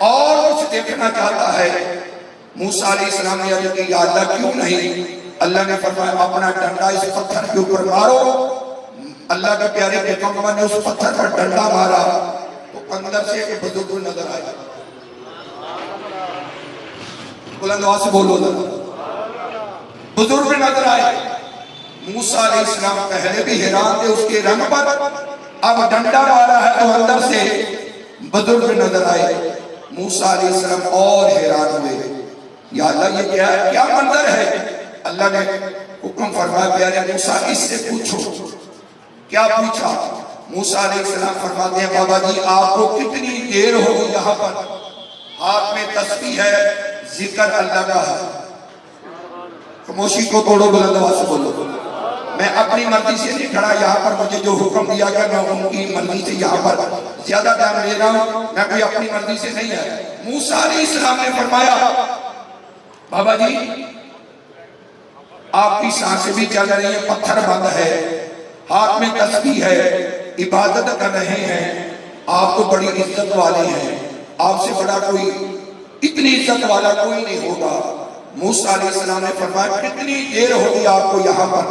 اور کچھ دیکھنا چاہتا ہے. موسیٰ علیہ السلام نے عرض کی یا اللہ کیوں نہیں؟ اللہ نے فرمایا اپنا ڈنڈا اس پتھر کے اوپر مارو. اللہ کے پیارے پیغمبر نے اس پتھر پر ڈنڈا مارا تو اندر سے ایک بزرگ نظر آیا. بلند آواز سے بولو بزرگ نظر آئے. موسیٰ علیہ السلام پہلے بھی حیران تھے اس کے رنگ پر, اب ڈنڈا مارا ہے تو اندر سے بزرگ نظر آئے. موسیٰ علیہ السلام اور حیران ہوئے, یا اللہ یہ کیا ہے, کیا منظر ہے؟ اللہ نے حکم فرمایا پیارے موسیٰ اس سے پوچھو. کیا پوچھا؟ موسیٰ علیہ السلام فرماتے ہیں بابا جی آپ کو کتنی دیر ہوگی یہاں پر؟ ہاتھ میں تسبیح ہے, ذکر اللہ کا ہے. خاموشی کو توڑو, بلند آواز سے بولو. میں اپنی مرضی سے نہیں کھڑا یہاں پر, مجھے جو حکم دیا گیا میں ان کی مرضی سے یہاں پر زیادہ ٹائم لے رہا ہوں, میں کوئی اپنی مرضی سے نہیں ہے. موسیٰ علیہ السلام نے فرمایا بابا جی آپ کی سانسیں بھی چل رہی ہیں, پتھر بند ہے, ہاتھ میں تسبیح ہے, عبادت کر رہے ہیں, آپ کو بڑی عزت والے ہیں, آپ سے بڑا کوئی اتنی عزت والا کوئی نہیں ہوگا. موسیٰ علیہ السلام نے فرمایا کتنی دیر ہوگی آپ کو یہاں پر؟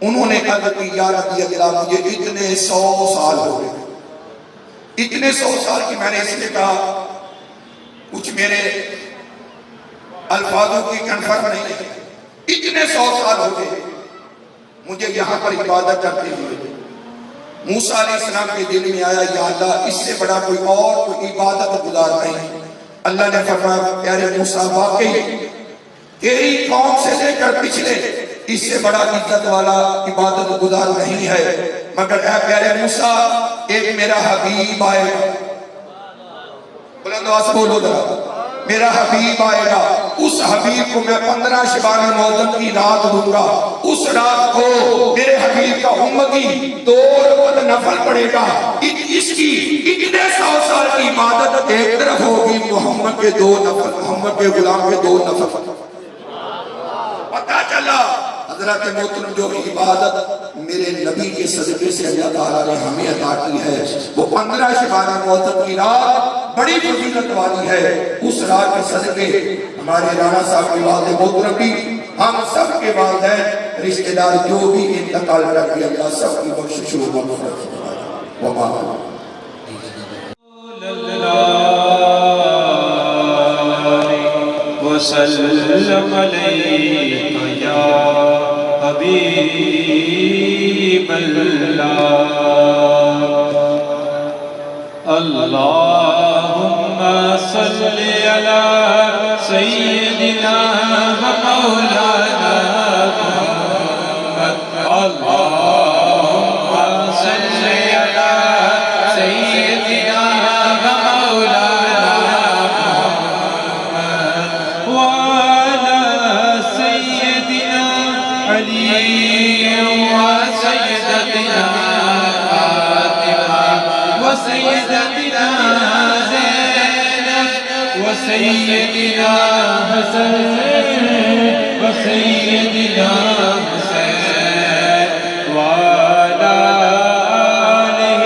انہوں نے کہا کہ یا ربی اللہ مجھے اتنے 100 سال ہو گئے. اتنے 100 سال کی میں نے اس لیے کہا کچھ میرے الفاظوں کی کنفرم نہیں ہے, اتنے 100 سال ہو گئے مجھے یہاں پر عبادت کرتے ہوئے. موسیٰ علیہ السلام کے دل میں آیا یا اللہ اس سے بڑا کوئی اور کوئی عبادت گزار نہیں. اللہ نے فرمایا پیارے موسیٰ واقعی تیری قوم سے لے کر پچھلے اس سے بڑا عزت والا عبادت گزار نہیں ہے, مگر اے پیارے موسیٰ ایک میرا حبیب آئے گا. بلند آواز سے بولو ذرا, میرا حبیب آئے گا, اس حبیب کو میں 15 شبان معظم کی رات دوں گا. اس رات کو میرے حبیب کا امتی 2 رکعت نفل پڑے گا. اس کی اتنے 100 سال کی عبادت ایک طرف ہوگی, محمد کے 2 نفل, محمد کے غلام کے 2 نفل. پتہ چلا حضرت محترم جو عبادت میرے نبی کے صدقے سے اللہ تعالیٰ نے ہمیں عطا کی ہے وہ 15 شبان معظم کی رات بڑی فضیلت والی ہے. اس رات کے صدقے ہمارے رانا صاحب کی والد محترم بھی, ہم سب کے والدین رشتہ دار جو بھی انتقال کر کے اللہ سب کی بخشش و مغفرت فرمائے. وسلم علیک یا حبیب اللہ. اللہم صلی علی سیدنا مولانا محمد. اللہم صلی علی سیدنا مولانا محمد وعلی سیدنا علی وسیدتنا وسيدتنا زينب وسيدنا حسن وسيدنا حسين وعلى آله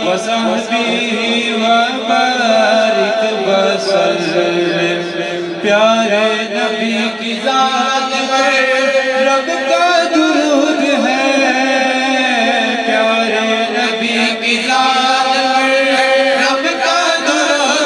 وصحبه وبارك وسلم. پیارے نبی کی ذات پر رب کا درود ہے, پیارے نبی کی ذات درود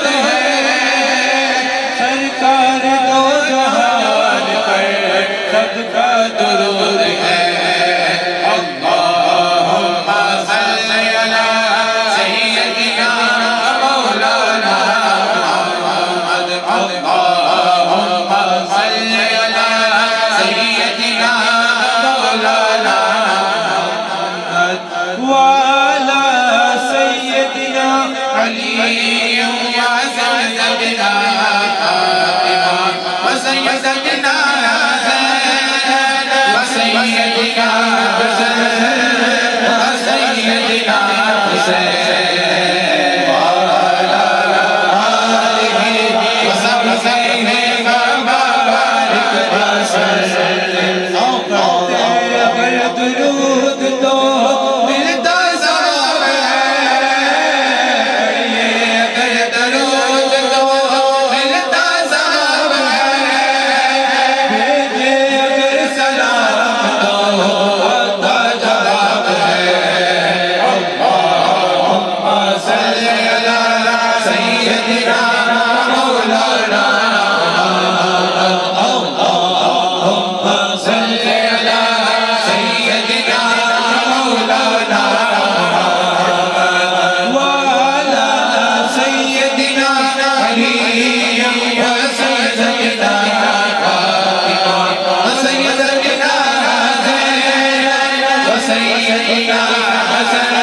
سیدنا حسن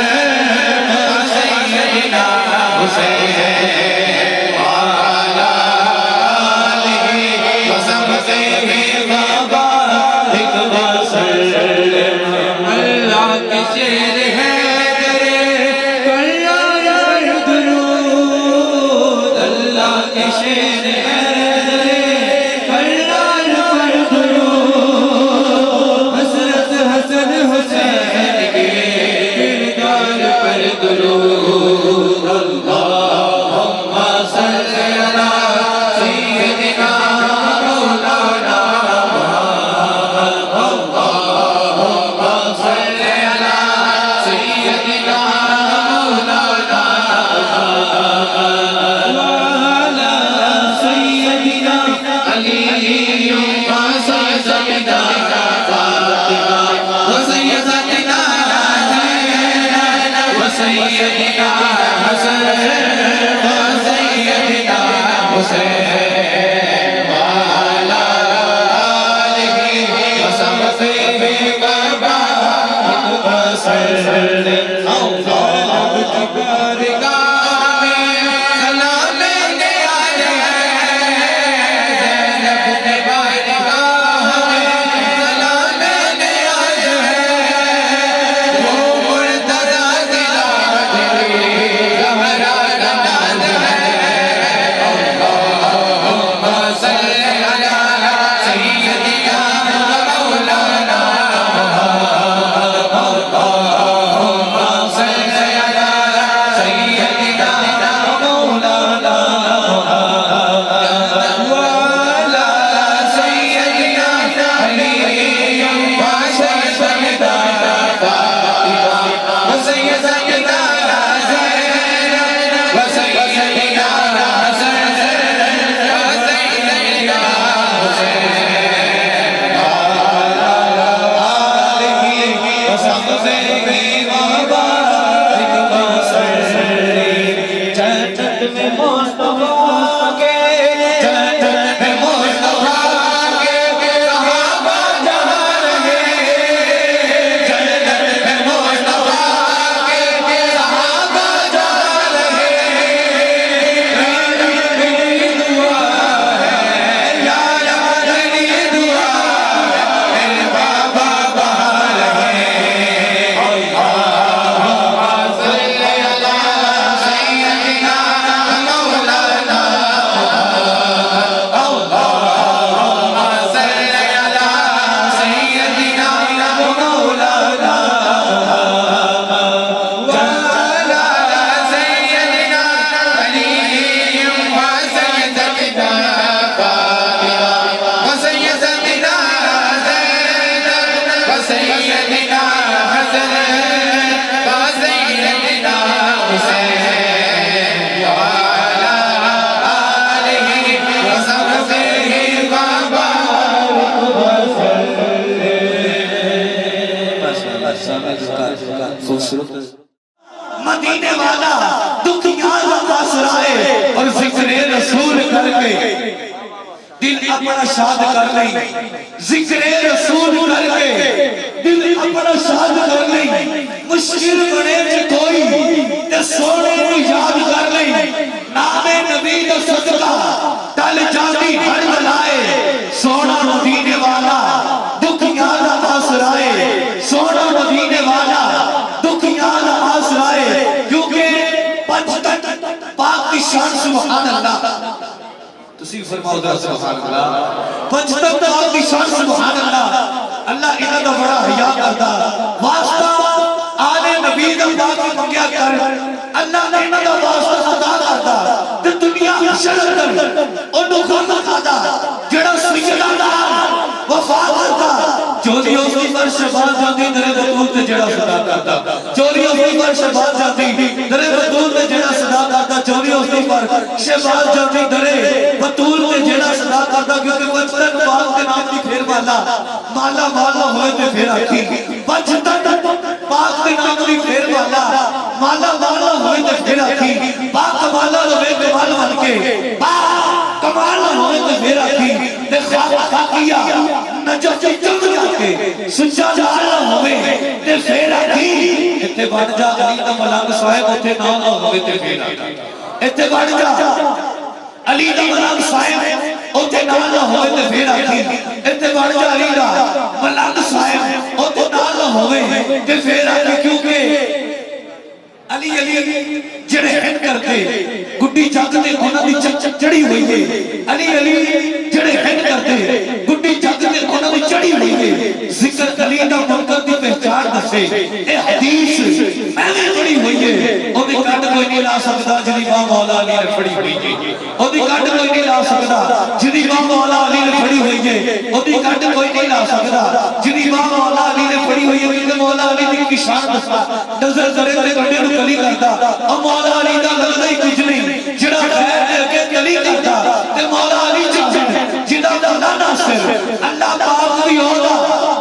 سیدنا حسین وعلی آلہ وصحبہ وبارک وسلم اللہ کے شعر ہے درود اللہ کے شعر ہے حسرت حسن حسین کے کردار پر درود اللہم صلی علی سیدنا مولانا اللہم صلی علی سیدنا مولانا وعلی سیدنا علی وسیدنا فاطمہ وسیدنا وسیدنا حسن وسیدنا حسین وعلی آلہ وصحبہ وبارک وسلم اللہ کی بارگاہ میں سلام لے آئے زینب کی بارگاہ میں سلام لے آئے وہ مرتضی زلال زہرا کا ناز ہے اللہم صلی علی سیدنا مولانا اللہم صلی علی سیدنا مولانا وعلی سیدنا علی وسیدنا فاطمہ وسیدنا زینب وسیدنا حسن وسیدنا حسین وعلی آلہ وصحبہ وبارک وسلم جنت میں مصطفیٰ کے جنت میں مصطفیٰ کے صحابہ جہاں رہے جنت میں مصطفیٰ کے صحابہ جہاں رہے میری دعا ہے یا میری دعا ہے میرے بابا بہار رہے اللہم صلی علی سیدنا مولانا اللہم صلی علی سیدنا مولانا وعلی سیدنا علی وسیدنا فاطمہ وسیدنا زینب وسیدنا حسن وسیدنا حسین وعلی آلہ وصحبہ وبارک وسلم مدینے والا دکھیاں کا آسرائے اور ذکر رسول کر کے دل اپنا شاد کر لیں ذکر رسول کر کے دل اپنا شاد کر لیں مشکل بنے جو کوئی تے سونے کو یاد کر لیں نام نبی کا صدقہ ٹل جاتی ہر بلائے سونا مدینے والا دکھیاں کا آسرائے سونا مدینے والا دکھیاں کا آسرائے کیونکہ پنجتن پاک کی شان سبحان اللہ تسی فرماؤ در سبحان اللہ پنجتن پاک کی شان سبحان اللہ اللہ انہاں دا بڑا حیا کردا واسطہ آل نبی دا پاک منگیا کر اللہ نے انہاں دا واسطہ ادا کردا تے دنیا حشر اندر اونوں خون کھادا جڑا سجدہ دا وفات کردا چوری اس کی پر شفاعت جاتی درے بطول تے جڑا صدا کردا چوری اس کی پر شفاعت جاتی درے بطول تے جڑا صدا کردا چوری اس کی پر شفاعت جاتی درے بطول تے جڑا صدا کردا کیونکہ پنجتن پاک کے نام دی پھر مالا مالا مالا ہوئے تے پھر آکھی پنجتن پاک کے نام دی پھر مالا مالا مالا ہوئے تے پھر آکھی پاک مالا ہوئے تے مال بن کے پاک کمال نہ ہوئے تو میرا کی تے خواہ کیا نجف چند جا کے سچا نال نہ ہوئے تے میرا کی اتنے بڑھ جا علی دا ملنگ صاحب اتنے نال نہ ہوئے تے میرا کی اتنے بڑھ جا علی دا ملنگ صاحب اتنے نال نہ ہوئے تے میرا کی اتنے بڑھ جا علی دا ملنگ صاحب اتنے نال نہ ہوئے تے میرا کی کیونکہ علی علی جڑے ہن کرتے گڈی جگ تے انہاں دی چڑھی ہوئی ہے علی علی جڑے ہن کرتے گڈی جگ تے انہاں دی چڑھی ہوئی ہے ذکر علی دا منکر دی پہچان دسے اے حدیث میں نے پڑھی ہوئی ہے او دی کٹ کوئی نہیں لا سکدا جدی ماں مولا علی نے پڑھی ہوئی ہے او دی کٹ کوئی نہیں لا سکدا جدی ماں مولا علی نے پڑھی ہوئی ہے او دی کٹ کوئی نہیں لا سکدا جدی ماں مولا علی نے پڑھی ہوئی ہے کہ مولا علی دی شان دسا نظر کرے تے کٹے نو کلی کرتا اور مولا علی دا لگدا ہی کچھ نہیں جڑا خیر دے کے کلی کرتا تے مولا علی چچن جدا دا ناصر اللہ پاک بھی ہوگا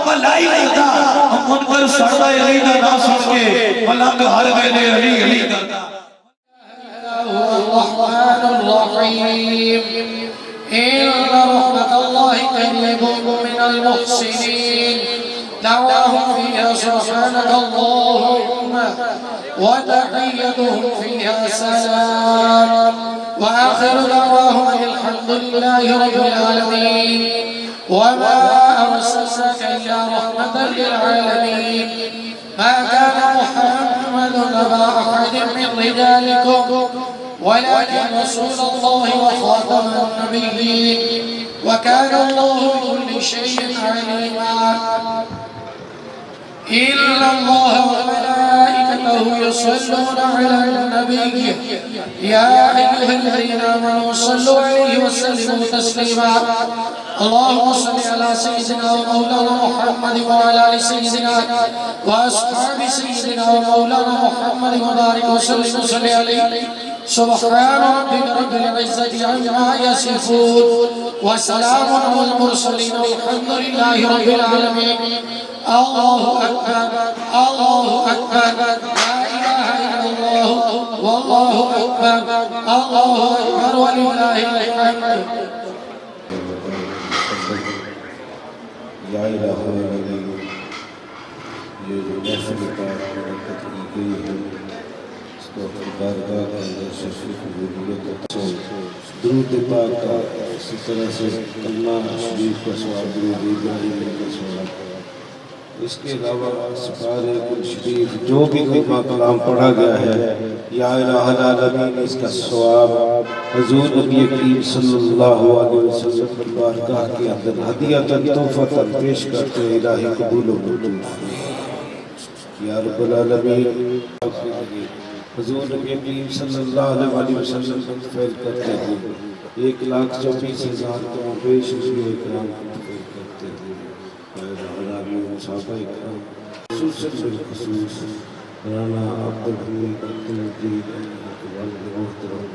بھلائی کرتا ہم ان پر سڑدا علی دا نام سن کے ملنگ ہر ویلے علی علی کرتا الرحمن الرحيم إن رحمة الله قريب من المحسنين دعواهم فيها سبحانك اللهم وتحيتهم فيها سلام وآخر دعواهم أن الحمد لله رب العالمين وما أرسلناك إلا رحمة للعالمين ما كان محمد أبا أحد من رجالكم ولكن رسول الله وخاتم النبيين وكان الله بكل شيء عليما إن الله وملائكته يصلون على النبي يا أيها الذين آمنوا صلوا عليه وسلموا تسليما اللهم صل على سيدنا ومولانا محمد وعلى آل سيدنا وأصحاب سيدنا ومولانا محمد وبارك وسلم وصل عليه سبحان ربك رب العزة عما يصفون وسلام على المرسلين والحمد لله رب العالمين الله أكبر الله أكبر لا إله إلا الله والله أكبر الله أكبر ولله الحمد لا الہ الا اللہ یہ جو محفل پاک برکت کی گئی ہے اس کو اپنی بارگاہ کے اندر شرفی قبولیت سے درود پاک کا اسی طرح سے کلمہ شریف کا ثواب درود ابراہیمی کا ثواب اس کے علاوہ سپارے کل شریف جو بھی کلمہ کلام پڑھا گیا ہے یا الہ العالمین اس کا ثواب حضور نبی کریم صلی اللہ علیہ وسلم کی بارگاہ کے اندر ہدیۃ تحفۃ پیش کرتے الہی قبول و منظور یا رب العالمین حضور نبی کریم صلی اللہ علیہ وسلم کو فیل کرتے ہوئے 1,24,000 کو پیش ہوئے اکرام کو فیل کرتے ہوئے صحابہ اکرام خصوصاً بالخصوص رانا عبدالحمید عبدالمجید والد محترم